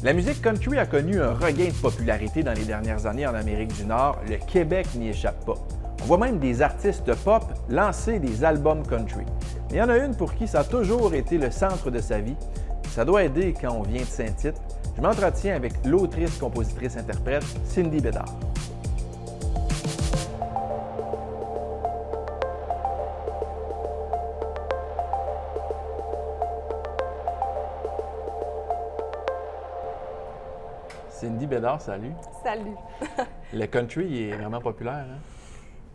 La musique country a connu un regain de popularité dans les dernières années en Amérique du Nord. Le Québec n'y échappe pas. On voit même des artistes pop lancer des albums country. Mais il y en a une pour qui ça a toujours été le centre de sa vie. Ça doit aider quand on vient de Saint-Tite. Je m'entretiens avec l'autrice, compositrice, interprète Cindy Bédard. Cindy Bédard, salut. Salut. Le country est vraiment populaire, hein?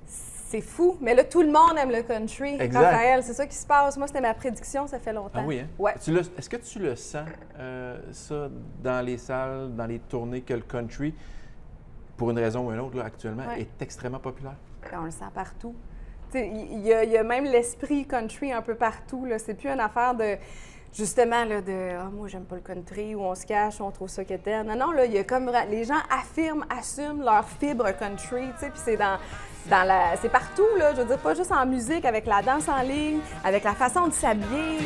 C'est fou, mais là, tout le monde aime le country. Exact. Raphaël, c'est ça qui se passe. Moi, c'était ma prédiction, ça fait longtemps. Ah oui, hein? Ouais. Est-ce que tu le sens, ça, dans les salles, dans les tournées, que le country, pour une raison ou une autre, là, actuellement, Ouais. est extrêmement populaire? On le sent partout. Il y a même l'esprit country un peu partout. Là. C'est plus une affaire de, justement, là, de « Ah, moi, j'aime pas le country » ou « On se cache, on trouve ça quétaine ». Non, non, là, il y a comme... Les gens assument leur fibre country, tu sais, puis c'est c'est partout, là, je veux dire, pas juste en musique, avec la danse en ligne, avec la façon de s'habiller.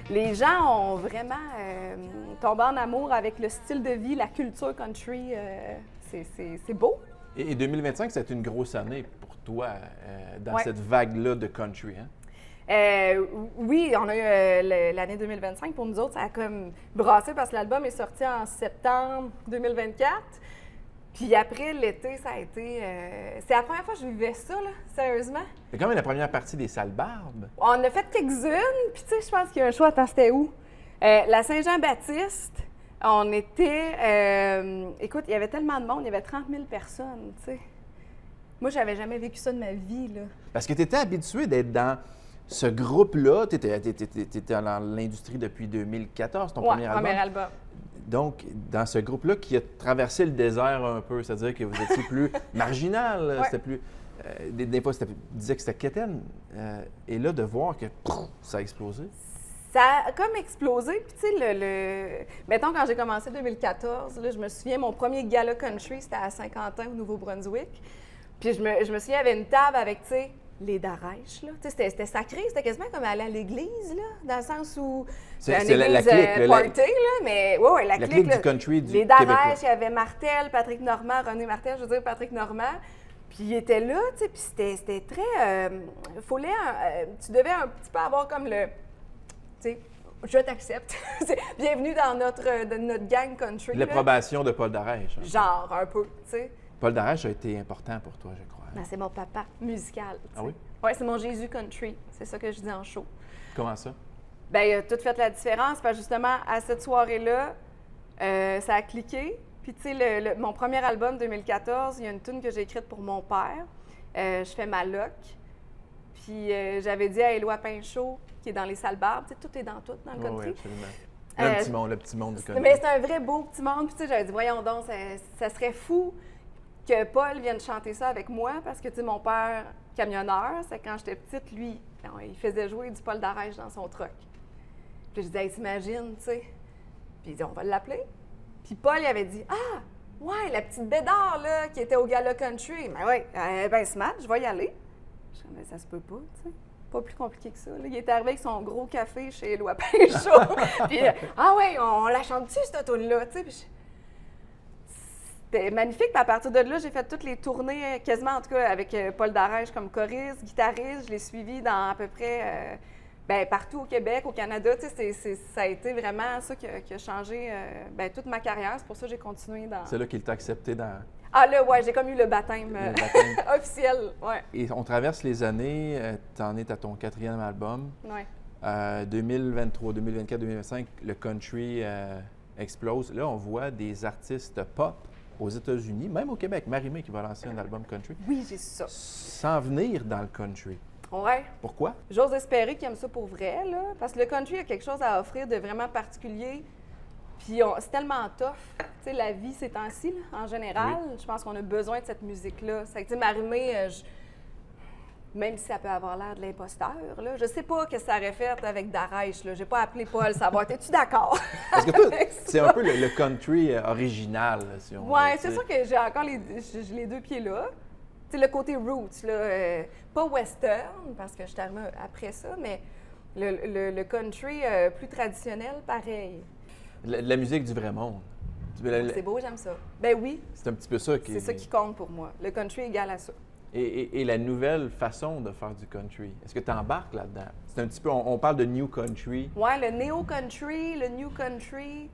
Les gens ont vraiment tombé en amour avec le style de vie, la culture country. C'est beau. Et 2025, c'est une grosse année pour toi dans Ouais. cette vague-là de country, hein? Oui, on a eu l'année 2025 pour nous autres. Ça a comme brassé parce que l'album est sorti en septembre 2024. Puis après, l'été, ça a été... c'est la première fois que je vivais ça, là, sérieusement. C'est quand même la première partie des Salles Barbes. On a fait quelques-unes, puis tu sais, je pense qu'il y a un choix. Attends, c'était où? La Saint-Jean-Baptiste, on était... écoute, il y avait tellement de monde, il y avait 30 000 personnes, tu sais. Moi, j'avais jamais vécu ça de ma vie, là. Parce que tu étais habitué d'être dans ce groupe-là. Tu étais dans l'industrie depuis 2014, ton premier album. Premier album. Donc, dans ce groupe-là qui a traversé le désert un peu, c'est-à-dire que vous étiez plus marginal, Ouais. c'était plus... des fois, tu disais que c'était quétaine. Et là, de voir que ça a explosé. Ça a comme explosé. Puis, tu sais, mettons, quand j'ai commencé en 2014, là, je me souviens, mon premier gala country, c'était à Saint-Quentin, au Nouveau-Brunswick. Puis, je me souviens, il y avait une table avec, tu sais, les Darèches, là. Tu sais, c'était sacré, c'était quasiment comme aller à l'église, là, dans le sens où... C'est une la église, clique, party, là, mais ouais, la clique, du country du les Québec. Darèches, il y avait Martel, Patrick Normand, René Martel, je veux dire Patrick Normand. Puis il était là, tu sais, puis c'était très... tu devais un petit peu avoir comme le... Tu sais, je t'accepte. Bienvenue dans notre gang country. L'approbation de Paul Darèche. Genre, un peu, tu sais. Paul Darèche a été important pour toi, je crois. Ben, c'est mon papa musical. Ah oui? Oui, c'est mon Jésus country. C'est ça que je dis en show. Comment ça? Bien, il a tout fait la différence, parce que justement, à cette soirée-là, ça a cliqué. Puis, tu sais, mon premier album, 2014, il y a une tune que j'ai écrite pour mon père. Je fais ma loc. Puis, j'avais dit à Éloi Pinchot, qui est dans les Salles Barbes, tu sais, tout est dans tout, dans le country. Oui, absolument. Le petit monde du country. Mais c'est un vrai beau petit monde. Puis, tu sais, j'avais dit, voyons donc, ça serait fou que Paul vienne chanter ça avec moi, parce que, tu sais, mon père, camionneur, c'est quand j'étais petite, lui, il faisait jouer du Paul Darèche dans son truck. Puis je disais, hey, t'imagines, tu sais. Puis il dit, on va l'appeler. Puis Paul, il avait dit, ah, ouais, la petite Bédard, là, qui était au Gala Country. Ben oui, ben smart, je vais y aller. Je dis, mais ça se peut pas, tu sais. Pas plus compliqué que ça. Là. Il est arrivé avec son gros café chez Éloi Pinchot. Puis, ah ouais, on la chante-tu, cette toune-là, tu sais. C'était magnifique. Puis à partir de là, j'ai fait toutes les tournées, quasiment en tout cas, avec Paul Darèche comme choriste, guitariste. Je l'ai suivi dans à peu près partout au Québec, au Canada. Tu sais, ça a été vraiment ça qui a changé toute ma carrière. C'est pour ça que j'ai continué dans... C'est là qu'il t'a accepté dans... Ah là, ouais, j'ai comme eu le baptême, officiel, ouais. Et on traverse les années, tu en es à ton 4e album. Ouais. 2023, 2024, 2025, le country explose. Là, on voit des artistes pop aux États-Unis, même au Québec. Marie-Mé qui va lancer un album country. Oui, j'ai su ça. S'en venir dans le country. Ouais. Pourquoi? J'ose espérer qu'ils aiment ça pour vrai, là, parce que le country a quelque chose à offrir de vraiment particulier. Puis c'est tellement tough. Tu sais, la vie ces temps-ci, là, en général, je pense qu'on a besoin de cette musique-là. C'est que, tu sais, Marie-Mé, même si ça peut avoir l'air de l'imposteur, là. Je sais pas ce que ça aurait fait avec Darèche, là. J'ai pas appelé Paul savoir. T'es-tu d'accord? Parce que toi, c'est un peu le country original, là, si on Ouais, veut, c'est tu sais. sûr que j'ai encore j'ai les deux pieds là. Tu sais, le côté roots, là, pas western, parce que je suis arrivée après ça, mais le country plus traditionnel, pareil. La musique du vrai monde. C'est beau, j'aime ça. Ben oui, C'est un petit peu ça qui... c'est ça qui compte pour moi. Le country égale à ça. Et la nouvelle façon de faire du country, est-ce que tu embarques là-dedans? C'est un petit peu... On parle de new country. Ouais, le néo-country, le new country.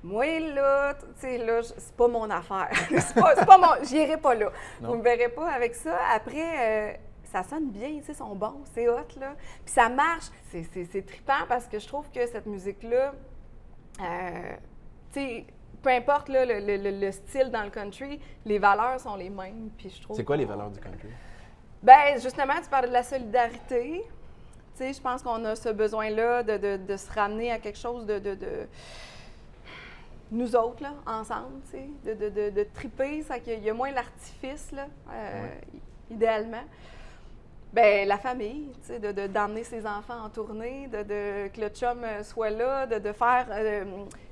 Moi, là, tu sais, là, c'est pas mon affaire. c'est pas mon... J'irai pas là. Non. Vous me verrez pas avec ça. Après, ça sonne bien, tu sais, ils sont bons, c'est hot, là. Puis ça marche. C'est trippant parce que je trouve que cette musique-là, tu sais, peu importe là, le style dans le country, les valeurs sont les mêmes. Puis je trouve C'est quoi les valeurs du country? ben justement, tu parlais de la solidarité. Tu sais, je pense qu'on a ce besoin-là de se ramener à quelque chose de nous autres, là, ensemble, tu sais, de triper, ça qu'il y a moins l'artifice, là, idéalement. Ben la famille, tu sais, d'emmener ses enfants en tournée, que le chum soit là, de faire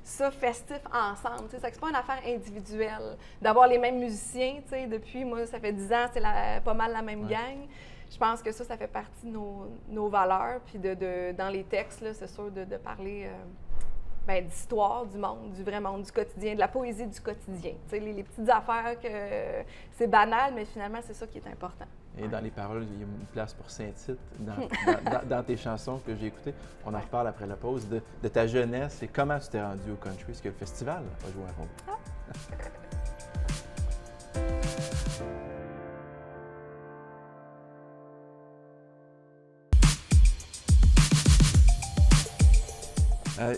ça festif ensemble, tu sais, c'est pas une affaire individuelle, d'avoir les mêmes musiciens, tu sais, depuis, moi, ça fait 10 ans, c'est pas mal la même gang. Je pense que ça fait partie de nos valeurs, puis dans les textes, là, c'est sûr, de parler d'histoire du monde, du vrai monde, du quotidien, de la poésie du quotidien. Tu sais, les petites affaires que c'est banal, mais finalement, c'est ça qui est important. Et dans les paroles, il y a une place pour Saint-Tite dans tes chansons que j'ai écoutées. On en reparle après la pause de ta jeunesse et comment tu t'es rendu au country. Est-ce que le festival a joué un rôle?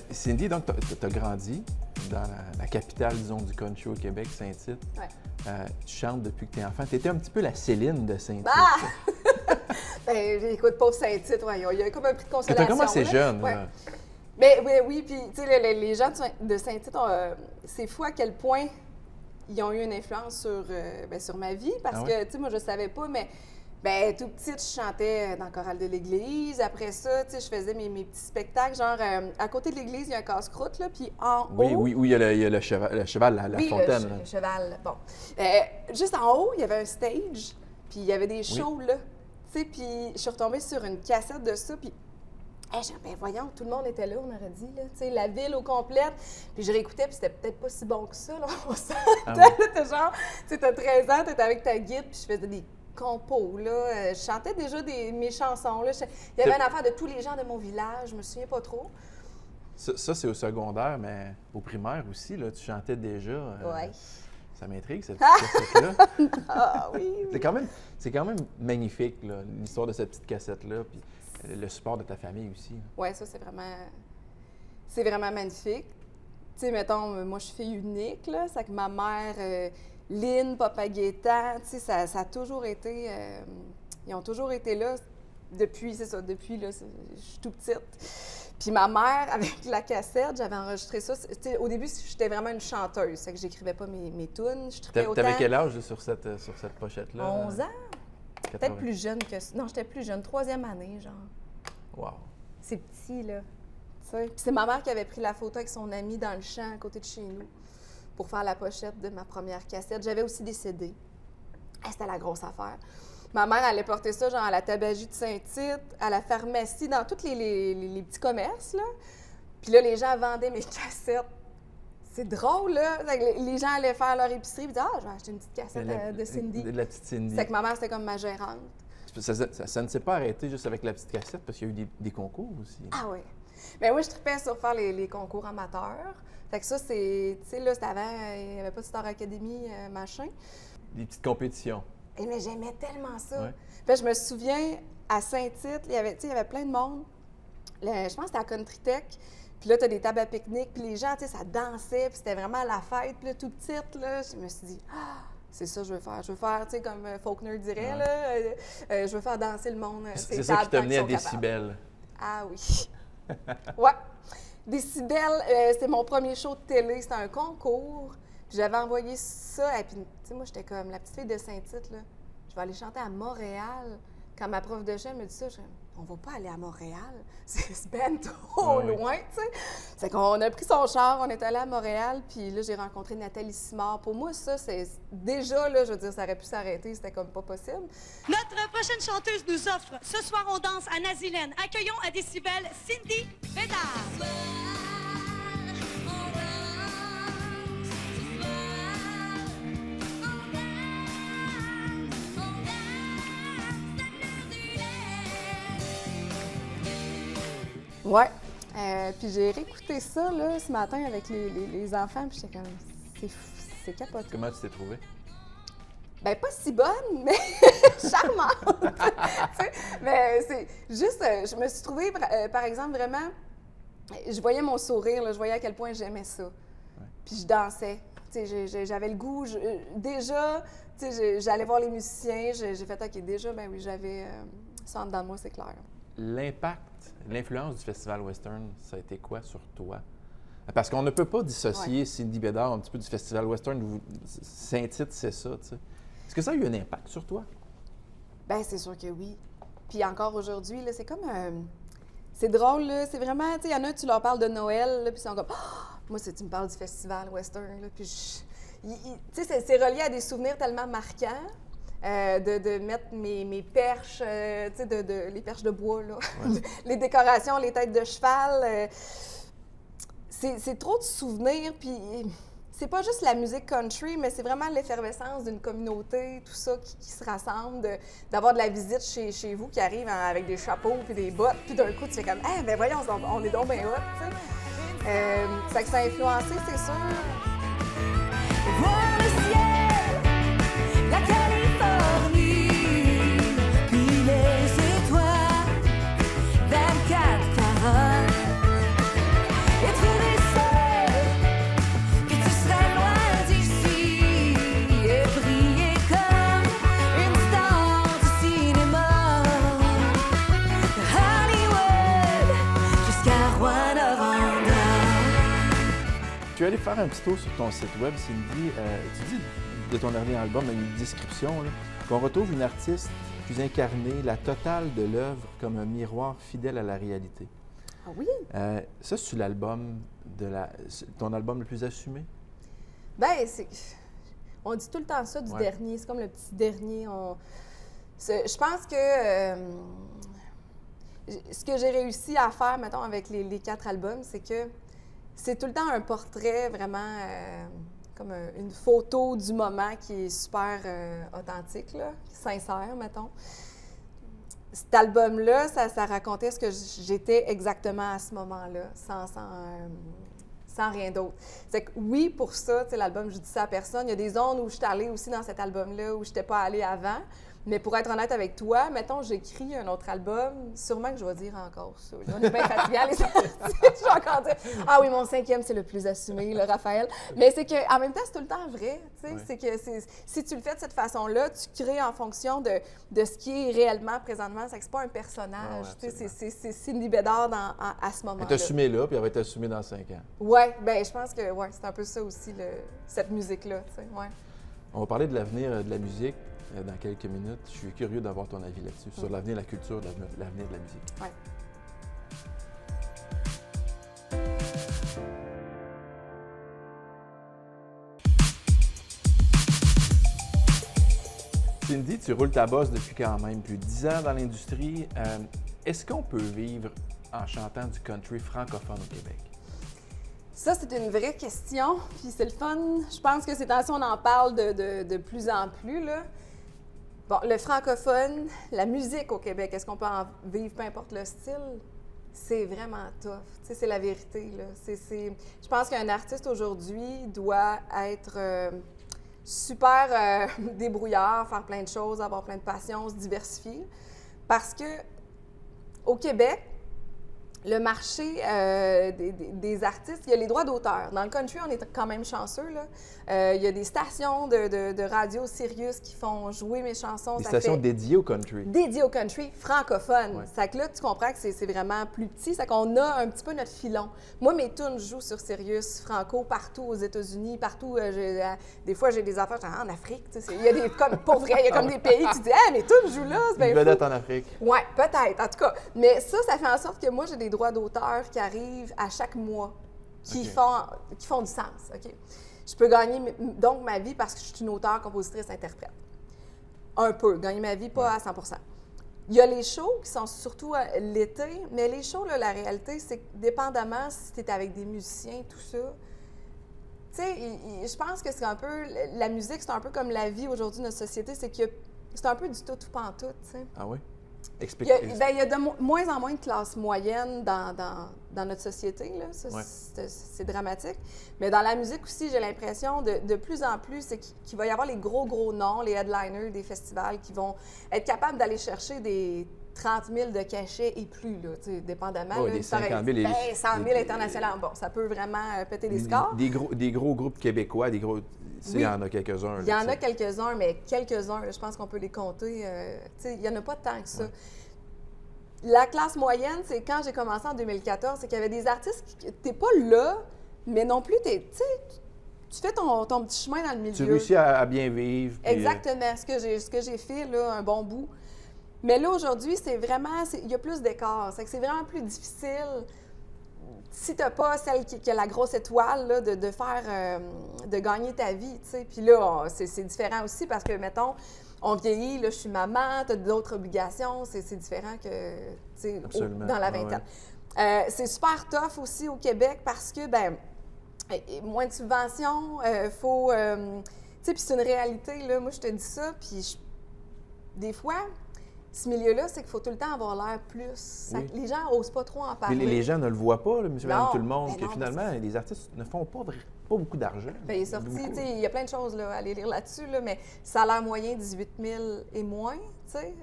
Cindy, donc, tu as grandi dans la capitale, disons, du country au Québec, Saint-Tite. Ouais. Tu chantes depuis que tu es enfant. Tu étais un petit peu la Céline de Saint-Tite. Ah! Ben, écoute, pauvre Saint-Tite, ouais, il y a comme un prix de Tu consolation. étais comme assez là. jeune. Ouais. Là. Mais oui, puis tu sais, les gens de Saint-Tite, c'est fou à quel point ils ont eu une influence sur ma vie, parce que, tu sais, moi, je savais pas, mais tout petite, je chantais dans le choral de l'église. Après ça, tu sais, je faisais mes petits spectacles, genre, à côté de l'église, il y a un casse-croûte, là, puis en haut... Oui, il y a le cheval, la oui, fontaine. le cheval, bon. Juste en haut, il y avait un stage, puis il y avait des shows, là, tu sais, puis je suis retombée sur une cassette de ça, puis voyons, tout le monde était là, on aurait dit, là, tu sais, la ville au complète. Puis je réécoutais, puis c'était peut-être pas si bon que ça, là, on s'entendait, t'es genre, tu sais, t'as 13 ans, t'étais avec ta guide, puis je faisais des compos, là. Je chantais déjà mes chansons, là. Il y avait une affaire de tous les gens de mon village, je me souviens pas trop. Ça, c'est au secondaire, mais au primaire aussi, là, tu chantais déjà. Ouais. Ça m'intrigue, cette petite cassette-là. Ah oui, oui. C'est quand même magnifique, là, l'histoire de cette petite cassette-là, puis le support de ta famille aussi. Oui, ça, c'est vraiment magnifique. Tu sais, mettons, moi, je suis fille unique, là. C'est que ma mère, Lynn, papa Gaétan, tu sais, ça a toujours été... ils ont toujours été là depuis, c'est ça, depuis, là, je suis tout petite. Puis ma mère, avec la cassette, j'avais enregistré ça. Tu sais, au début, j'étais vraiment une chanteuse. C'est que j'écrivais pas mes tunes. Je tripais autant. T'avais quel âge là, sur cette pochette-là? 11 ans. 80. Peut-être plus jeune que ça. Non, j'étais plus jeune. 3e année, genre. Wow. C'est petit, là. Tu sais. Puis c'est ma mère qui avait pris la photo avec son ami dans le champ à côté de chez nous pour faire la pochette de ma première cassette. J'avais aussi des CD. C'était la grosse affaire. Ma mère allait porter ça genre à la tabagie de Saint-Tite, à la pharmacie, dans tous les petits commerces, là. Puis là, les gens vendaient mes cassettes. C'est drôle, là. Les gens allaient faire leur épicerie et disaient « Ah, je vais acheter une petite cassette de Cindy. » De la petite Cindy. C'est que ma mère, c'était comme ma gérante. Ça ne s'est pas arrêté juste avec la petite cassette, parce qu'il y a eu des concours aussi. Ah oui. Bien oui, je tripais sur faire les concours amateurs. Fait que ça, c'est... Tu sais, là, c'était avant, il n'y avait pas de Star Academy, machin. Des petites compétitions. Et mais j'aimais tellement ça. Ouais. Fait, je me souviens, à Saint-Tite, il y avait plein de monde. Je pense que c'était à Country Tech. Puis là, tu as des tables à pique-nique. Puis les gens, tu sais, ça dansait. Puis c'était vraiment la fête. Puis là, tout petite, là, je me suis dit, c'est ça que je veux faire. Je veux faire, tu sais, comme Faulkner dirait, là, je veux faire danser le monde. C'est ça qui t'a mené à Décibel. Ah oui. Ouais. Décibel, c'était mon premier show de télé. C'était un concours. Puis j'avais envoyé ça. Et puis, tu sais, moi, j'étais comme la petite fille de Saint-Tite, là. Je vais aller chanter à Montréal. quand ma prof de chant me dit ça, je dis, on va pas aller à Montréal, c'est ben trop loin, tu sais. C'est qu'on a pris son char, on est allé à Montréal, puis là, j'ai rencontré Nathalie Simard. Pour moi, ça, c'est déjà, là, je veux dire, ça aurait pu s'arrêter, c'était comme pas possible. Notre prochaine chanteuse nous offre Ce soir on danse à Nazilène. Accueillons à Décibel Cindy Bédard. Ouais. Puis j'ai réécouté ça là, ce matin avec les enfants, puis j'étais comme, c'est capoté. Comment tu t'es trouvée? Ben pas si bonne, mais charmante. Tu sais, mais c'est juste, je me suis trouvée, par exemple, vraiment, je voyais mon sourire, là, je voyais à quel point j'aimais ça. Ouais. Puis je dansais. Tu sais, j'avais le goût. Déjà, tu sais, j'allais voir les musiciens. J'ai fait, OK, déjà, ben oui, j'avais ça en dedans de moi, c'est clair. L'impact, l'influence du Festival Western, ça a été quoi sur toi? Parce qu'on ne peut pas dissocier Cindy Bédard un petit peu du Festival Western. Saint-Tite, c'est ça, tu sais. Est-ce que ça a eu un impact sur toi? Bien, c'est sûr que oui. Puis encore aujourd'hui, là, c'est comme... c'est drôle, là. C'est vraiment... Tu sais, il y en a, tu leur parles de Noël, là, puis ils sont comme... Oh! Moi, tu me parles du Festival Western, là, puis tu sais, c'est relié à des souvenirs tellement marquants. De mettre mes perches, tu sais, les perches de bois, là. Ouais. Les décorations, les têtes de cheval. C'est trop de souvenirs, puis c'est pas juste la musique country, mais c'est vraiment l'effervescence d'une communauté, tout ça qui se rassemble, d'avoir de la visite chez vous qui arrive avec des chapeaux puis des bottes, puis d'un coup, tu fais comme « ben voyons, on est donc bien hot », tu sais. Ça a influencé, c'est sûr. Voir le ciel, la Californie, puis les étoiles, 24 carats, et trouver seul que tu serais loin d'ici, et briller comme une star du cinéma, de Hollywood jusqu'à Rwanda. Tu es allé faire un petit tour sur ton site web, Cindy. Tu dis de ton dernier album, dans une description, là, qu'on retrouve une artiste plus incarnée, la totale de l'œuvre, comme un miroir fidèle à la réalité. Ah oui? Ça, c'est l'album ton album le plus assumé? Bien, on dit tout le temps ça du dernier. C'est comme le petit dernier. Je pense que ce que j'ai réussi à faire, mettons, avec les 4 albums, c'est que c'est tout le temps un portrait vraiment comme une photo du moment qui est super authentique, là, sincère, mettons. Cet album-là, ça racontait ce que j'étais exactement à ce moment-là, sans rien d'autre. C'est que oui, pour ça, l'album, je dis ça à personne. Il y a des zones où je suis allée aussi dans cet album-là où je n'étais pas allée avant. Mais pour être honnête avec toi, mettons, j'écris un autre album, sûrement que je vais dire encore ça. On est bien fatigués à les sortir. Je vais encore dire « Ah oui, mon 5e, c'est le plus assumé, le Raphaël. » Mais c'est qu'en même temps, c'est tout le temps vrai. Ouais. C'est que si tu le fais de cette façon-là, tu crées en fonction de ce qui est réellement présentement. C'est que c'est pas un personnage. C'est Cindy Bédard à ce moment-là. Elle est assumée là, puis elle va être assumée dans 5 ans. Oui, bien, je pense que c'est un peu ça aussi, cette musique-là. Ouais. On va parler de l'avenir de la musique dans quelques minutes. Je suis curieux d'avoir ton avis là-dessus, sur l'avenir de la culture, l'avenir de la musique. Oui. Cindy, tu roules ta bosse depuis quand même plus de 10 ans dans l'industrie. Est-ce qu'on peut vivre en chantant du country francophone au Québec? Ça, c'est une vraie question, puis c'est le fun. Je pense que ces temps-ci, on en parle de plus en plus, là. Bon, le francophone, la musique au Québec, est-ce qu'on peut en vivre peu importe le style? C'est vraiment tough. Tu sais, c'est la vérité, là. Je pense qu'un artiste aujourd'hui doit être super débrouillard, faire plein de choses, avoir plein de passion, se diversifier. Parce que au Québec, le marché des artistes, il y a les droits d'auteur. Dans le country, on est quand même chanceux, là. Il y a des stations de radio Sirius qui font jouer mes chansons. Des Ça stations fait dédiées au country. dédiées au country francophone. Ouais. Ça que là, tu comprends que c'est vraiment plus petit. C'est qu'on a un petit peu notre filon. Moi, mes tunes jouent sur Sirius franco partout aux États-Unis, partout. Des fois, j'ai des affaires en Afrique. Tu sais, il y a des, comme, pour vrai, il y a comme des pays, tu dis, ah, mes tunes jouent là, c'est bien Une fou. vedette en Afrique. Oui, peut-être, en tout cas. Mais ça fait en sorte que moi, j'ai des droits d'auteur qui arrivent à chaque mois, qui font du sens, OK? Je peux gagner donc ma vie parce que je suis une auteure, compositrice, interprète. Un peu, gagner ma vie, pas à 100 %. Il y a les shows qui sont surtout l'été, mais les shows, là, la réalité, c'est que dépendamment si tu es avec des musiciens, tout ça, tu sais, je pense que c'est un peu, la musique, c'est un peu comme la vie aujourd'hui de notre société, c'est que c'est un peu du tout ou pas en tout, tu sais. Ah oui? Il y a de moins en moins de classes moyennes dans notre société, là. Ça, Ouais. c'est dramatique. Mais dans la musique aussi, j'ai l'impression de plus en plus, c'est qu'il va y avoir les gros noms, les headliners des festivals qui vont être capables d'aller chercher des 30 000 de cachets et plus, là, tu sais, dépendamment. Ouais, là, des 50 000 et 100 000 internationales. Bon, ça peut vraiment péter les scores. Des gros groupes québécois, des gros... Il y en a quelques-uns. Il y en a quelques-uns, mais quelques-uns, là, je pense qu'on peut les compter. Tu sais, il n'y en a pas tant que ça. Ouais. La classe moyenne, c'est quand j'ai commencé en 2014, c'est qu'il y avait des artistes qui t'es pas là, mais non plus, tu sais, tu fais ton petit chemin dans le milieu. Tu réussis à bien vivre. Puis, Exactement, ce que j'ai fait, là, un bon bout. Mais là, aujourd'hui, c'est vraiment, il y a plus d'écart. C'est que c'est vraiment plus difficile, si tu n'as pas celle qui a la grosse étoile, là, de faire, de gagner ta vie, tu sais. Puis là, c'est différent aussi parce que, mettons, on vieillit, là, je suis maman, tu as d'autres obligations, c'est différent que, tu sais, dans la vingtaine. C'est super tough aussi au Québec parce que, ben moins de subventions, faut... tu sais, puis c'est une réalité, là, moi, je te dis ça, puis des fois... Ce milieu-là, c'est qu'il faut tout le temps avoir l'air plus. Oui. Les gens n'osent pas trop en parler. Mais les gens ne le voient pas, là, monsieur, madame, Non, tout le monde, ben que non, finalement, les artistes ne font pas beaucoup d'argent. Bien, il est sorti, tu sais, il y a plein de choses là, à aller lire là-dessus, là, mais salaire moyen, 18 000 et moins, tu sais,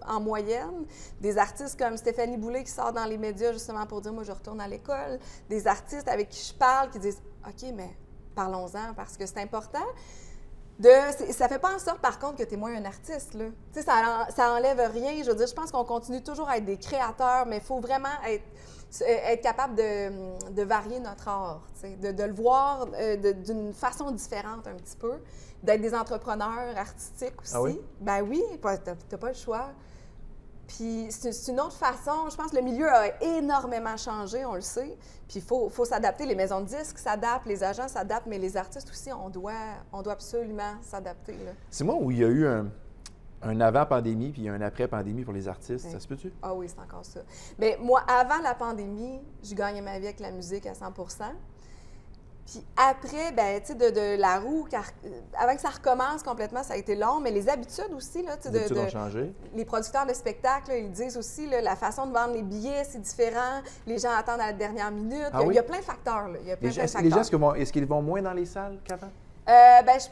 en moyenne. Des artistes comme Stéphanie Boulay qui sort dans les médias justement pour dire « moi, je retourne à l'école ». Des artistes avec qui je parle qui disent « OK, mais parlons-en parce que c'est important ». Ça fait pas en sorte, par contre, que tu es moins un artiste, là. Tu sais, ça enlève rien. Je veux dire, je pense qu'on continue toujours à être des créateurs, mais il faut vraiment être capable de varier notre art, tu sais, de le voir d'une façon différente un petit peu, d'être des entrepreneurs artistiques aussi. Ah oui? Ben oui, t'as pas le choix. Puis c'est une autre façon. Je pense que le milieu a énormément changé, on le sait. Puis il faut s'adapter. Les maisons de disques s'adaptent, les agents s'adaptent, mais les artistes aussi, on doit absolument s'adapter, là. C'est moi où il y a eu un avant-pandémie puis un après-pandémie pour les artistes. Oui. Ça se peut-tu? Ah oui, c'est encore ça. Bien, moi, avant la pandémie, je gagnais ma vie avec la musique à 100 %. Puis après, ben, tu sais, de la roue, avant que ça recommence complètement, ça a été long, mais les habitudes aussi, là, tu sais, Les habitudes ont changé. les producteurs de spectacles, là, ils disent aussi, là, la façon de vendre les billets, c'est différent, les gens attendent à la dernière minute, Ah il y a oui? plein de facteurs, là, il y a plein Les de gens, facteurs. est-ce qu'ils vont moins dans les salles qu'avant? Ben, je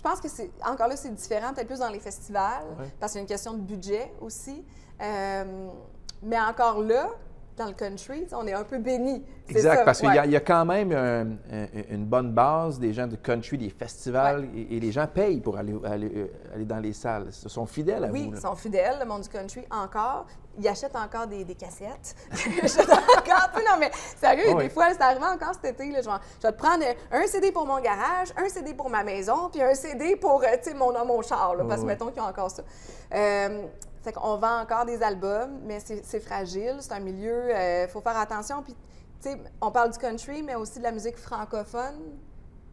pense que c'est encore là, c'est différent, peut-être plus dans les festivals, Ouais. parce qu'il y a une question de budget aussi. Mais encore là, dans le country, on est un peu béni. Exact, parce qu'il ouais. y a quand même une bonne base des gens de country, des festivals, et les gens payent pour aller dans les salles. Ils sont fidèles à Oui, vous. ils sont fidèles, le monde du country, encore. Ils achètent encore des cassettes. Ils achètent encore. Non, mais sérieux, Oh oui. des fois, c'est arrivé encore cet été. Là, je vais te prendre un CD pour mon garage, un CD pour ma maison, puis un CD pour tu sais, mon char, là, parce que oui. mettons qu'ils ont encore ça. Fait qu'on vend encore des albums, mais c'est fragile, c'est un milieu, il faut faire attention. Puis, tu sais, on parle du country, mais aussi de la musique francophone.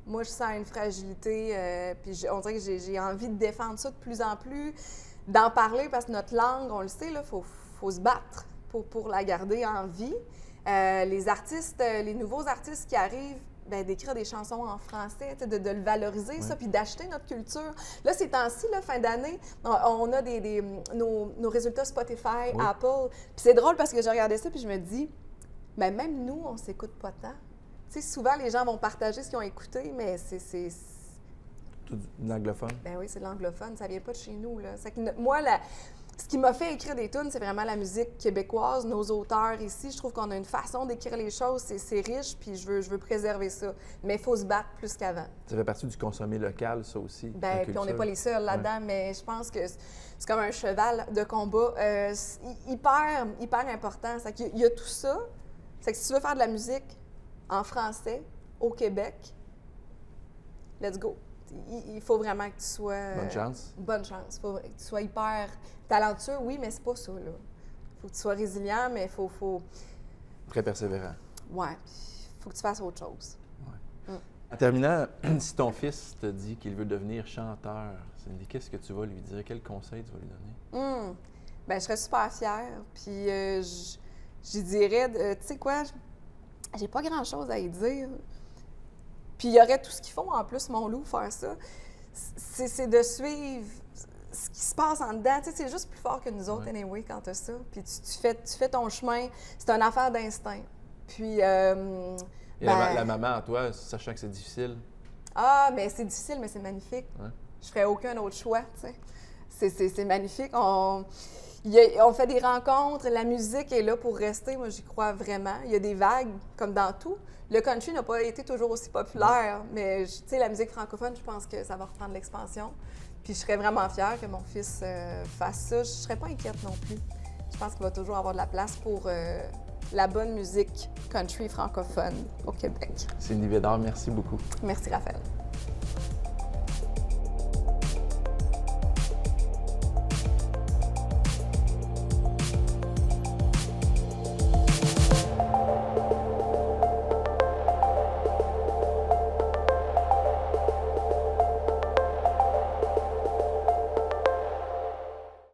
Moi, je sens une fragilité, puis on dirait que j'ai envie de défendre ça de plus en plus, d'en parler, parce que notre langue, on le sait, il faut se battre pour la garder en vie. Les artistes, les nouveaux artistes qui arrivent, ben, d'écrire des chansons en français, de le valoriser, ça, puis d'acheter notre culture. Là, ces temps-ci, là, fin d'année, on a nos résultats Spotify, Oui. Apple. Puis c'est drôle parce que j'ai regardé ça, puis je me dis, ben, même nous, on s'écoute pas tant. Tu sais, souvent, les gens vont partager ce qu'ils ont écouté, mais c'est Tout de l'anglophone. ben oui, c'est de l'anglophone, ça vient pas de chez nous, là. C'est que moi, ce qui m'a fait écrire des tunes, c'est vraiment la musique québécoise, nos auteurs ici. Je trouve qu'on a une façon d'écrire les choses, c'est riche, puis je veux préserver ça. Mais il faut se battre plus qu'avant. Ça fait partie du consommé local, ça aussi. la Puis on n'est culture. pas les seuls là-dedans, mais je pense que c'est comme un cheval de combat c'est hyper important. C'est qu'il y a tout ça. C'est que si tu veux faire de la musique en français, au Québec, let's go. Il faut vraiment que tu sois... Bonne chance. Bonne chance. Il faut que tu sois hyper talentueux, oui, mais c'est pas ça, là. Il faut que tu sois résilient, mais il faut... Très persévérant. Ouais, il faut que tu fasses autre chose. En terminant, si ton fils te dit qu'il veut devenir chanteur, Cindy, qu'est-ce que tu vas lui dire? Quel conseil tu vas lui donner? Bien, je serais super fière. Puis, j'y dirais, tu sais quoi, j'ai pas grand-chose à y dire. Puis, il y aurait tout ce qu'il faut, en plus, mon loup, faire ça. C'est de suivre ce qui se passe en dedans. Tu sais, c'est juste plus fort que nous autres, anyway, quand t'as ça. Puis, tu fais ton chemin. C'est une affaire d'instinct. Puis, Et la maman en toi, sachant que c'est difficile? Ah, mais c'est difficile, mais c'est magnifique. Ouais. Je ferais aucun autre choix, tu sais. C'est magnifique. On fait des rencontres, la musique est là pour rester, moi j'y crois vraiment. Il y a des vagues, comme dans tout. Le country n'a pas été toujours aussi populaire, mais tu sais, la musique francophone, je pense que ça va reprendre l'expansion. Puis je serais vraiment fière que mon fils fasse ça. Je serais pas inquiète non plus. Je pense qu'il va toujours avoir de la place pour la bonne musique country francophone au Québec. Cindy Bédard, merci beaucoup. Merci, Raphaël.